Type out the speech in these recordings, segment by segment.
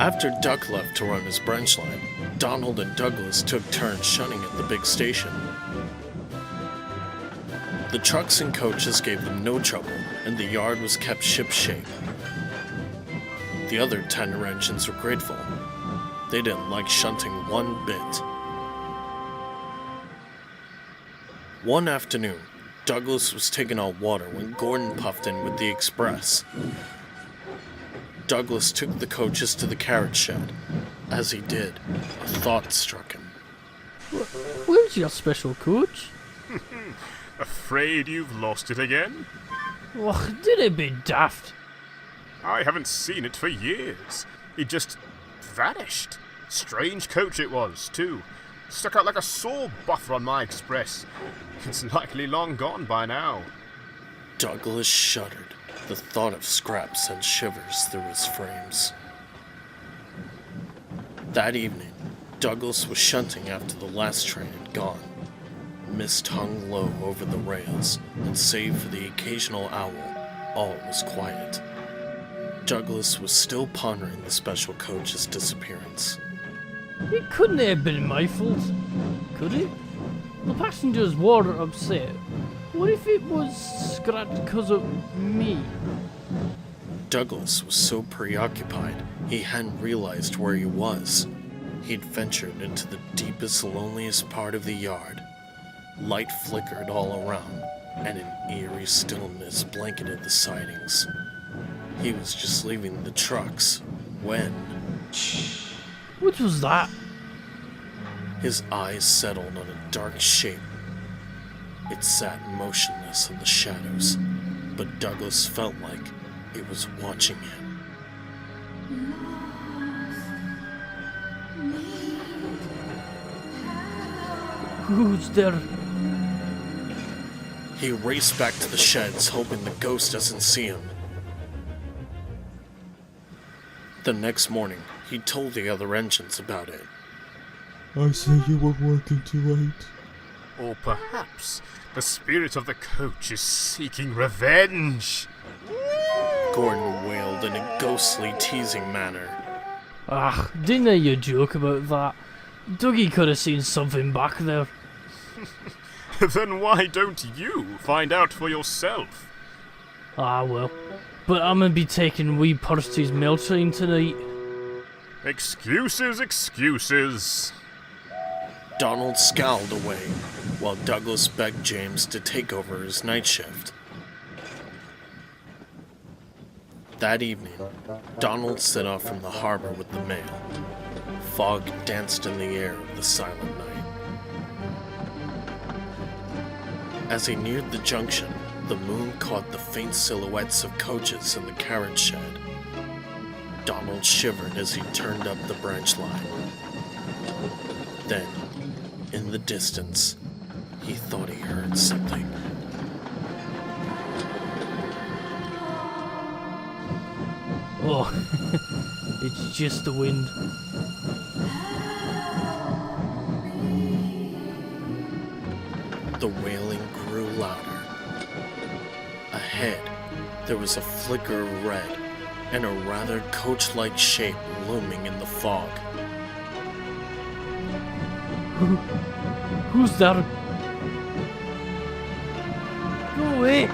After Duck left to run his branch line, Donald and Douglas took turns shunting at the big station. The trucks and coaches gave them no trouble, and the yard was kept shipshape. The other tender engines were grateful. They didn't like shunting one bit. One afternoon, Douglas was taking on water when Gordon puffed in with the express. Douglas took the coaches to the carriage shed. As he did, a thought struck him. Where's your special coach? Afraid you've lost it again? Oh, did it be daft? I haven't seen it for years. It just vanished. Strange coach it was, too. Stuck out like a sore buffer on my express. It's likely long gone by now. Douglas shuddered. The thought of scrap sent shivers through his frames. That evening, Douglas was shunting after the last train had gone. Mist hung low over the rails, and save for the occasional owl, all was quiet. Douglas was still pondering the special coach's disappearance. It couldn't have been my fault, could it? The passengers were upset. What if it was scrapped because of me? Douglas was so preoccupied, he hadn't realized where he was. He'd ventured into the deepest, loneliest part of the yard. Light flickered all around, and an eerie stillness blanketed the sidings. He was just leaving the trucks when... What was that? His eyes settled on a dark shape. It sat motionless in the shadows, but Douglas felt like it was watching him. Who's there? He raced back to the sheds, hoping the ghost doesn't see him. The next morning, he told the other engines about it. I say you were working too late. Or perhaps the spirit of the coach is seeking revenge. Gordon wailed in a ghostly, teasing manner. Ah, didn't you joke about that? Dougie could have seen something back there. Then why don't you find out for yourself? Ah, well. But I'm gonna be taking wee Percy's mail train tonight. Excuses, excuses. Donald scowled away, while Douglas begged James to take over his night shift. That evening, Donald set off from the harbor with the mail. Fog danced in the air of the silent night. As he neared the junction, the moon caught the faint silhouettes of coaches in the carriage shed. Donald shivered as he turned up the branch line. Then, in the distance, he thought he heard something. Oh, it's just the wind. The wailing grew louder. Ahead, there was a flicker of red and a rather coach-like shape looming in the fog. Who's that? Go away!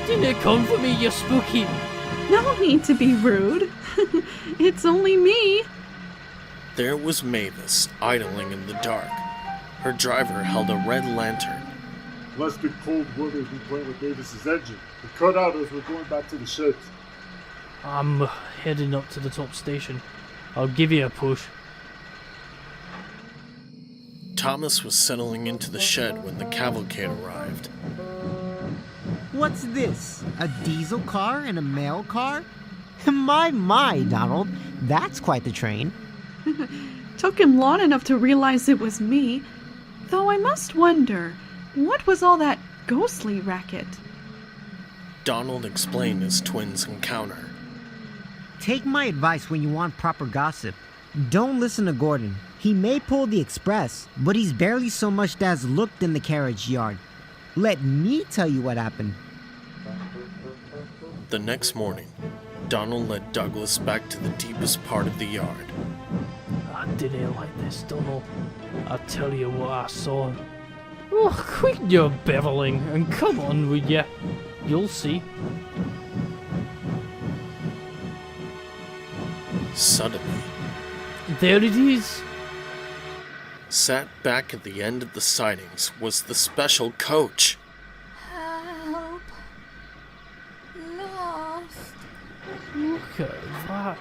Didn't come for me, you spooky! No need to be rude. It's only me. There was Mavis, idling in the dark. Her driver held a red lantern. Must be cold weather we playing with Davis's engine. We cut out as we're going back to the sheds. I'm heading up to the top station. I'll give you a push. Thomas was settling into the shed when the cavalcade arrived. What's this? A diesel car and a mail car? My, Donald. That's quite the train. Took him long enough to realize it was me. Though I must wonder, what was all that ghostly racket? Donald explained his twins' encounter. Take my advice when you want proper gossip. Don't listen to Gordon. He may pull the express, but he's barely so much as looked in the carriage yard. Let me tell you what happened. The next morning, Donald led Douglas back to the deepest part of the yard. I didn't like this, Donald. I'll tell you what I saw. Oh, quit your beveling and come on with ya. You'll see. Suddenly, There it is. sat back at the end of the sightings was the special coach. Help. Lost. Look at that.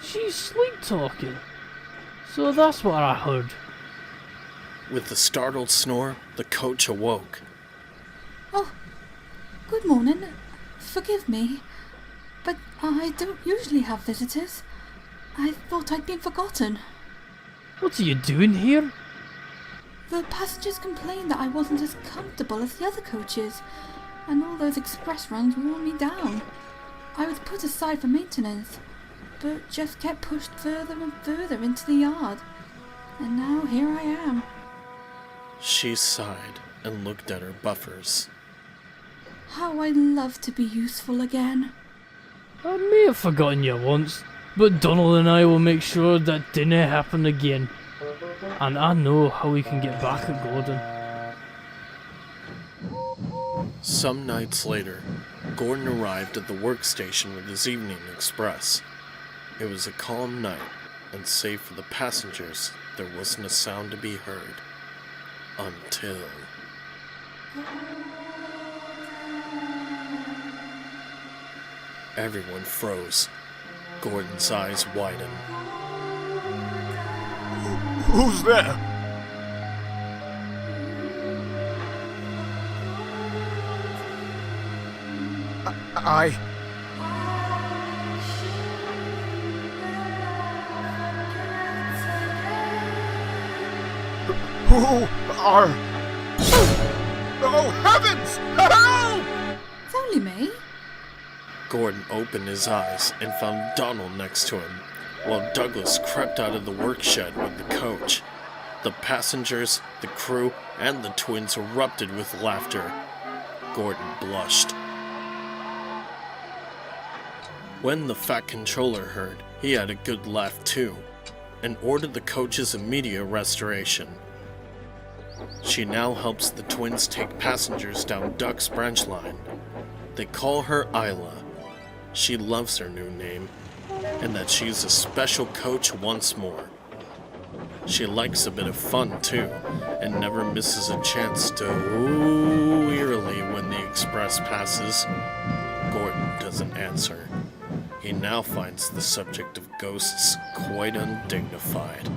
She's sleep talking. So that's what I heard. With a startled snore, the coach awoke. Oh, good morning. Forgive me, but I don't usually have visitors. I thought I'd been forgotten. What are you doing here? The passengers complained that I wasn't as comfortable as the other coaches, and all those express runs wore me down. I was put aside for maintenance, but just kept pushed further and further into the yard. And now here I am. She sighed and looked at her buffers. How I'd love to be useful again. I may have forgotten you once, but Donald and I will make sure that didn't happen again. And I know how we can get back at Gordon. Some nights later, Gordon arrived at the workstation with his evening express. It was a calm night, and save for the passengers, there wasn't a sound to be heard. Until... Everyone froze. Gordon's eyes widened. Who's there? I... Who are... Oh, heavens! Help! It's only me. Gordon opened his eyes and found Donald next to him, while Douglas crept out of the work shed with the coach. The passengers, the crew, and the twins erupted with laughter. Gordon blushed. When the fat controller heard, he had a good laugh too, and ordered the coach's immediate restoration. She now helps the twins take passengers down Duck's branch line. They call her Isla. She loves her new name, and that she's a special coach once more. She likes a bit of fun too, and never misses a chance to ooh eerily when the express passes. Gordon doesn't answer. He now finds the subject of ghosts quite undignified.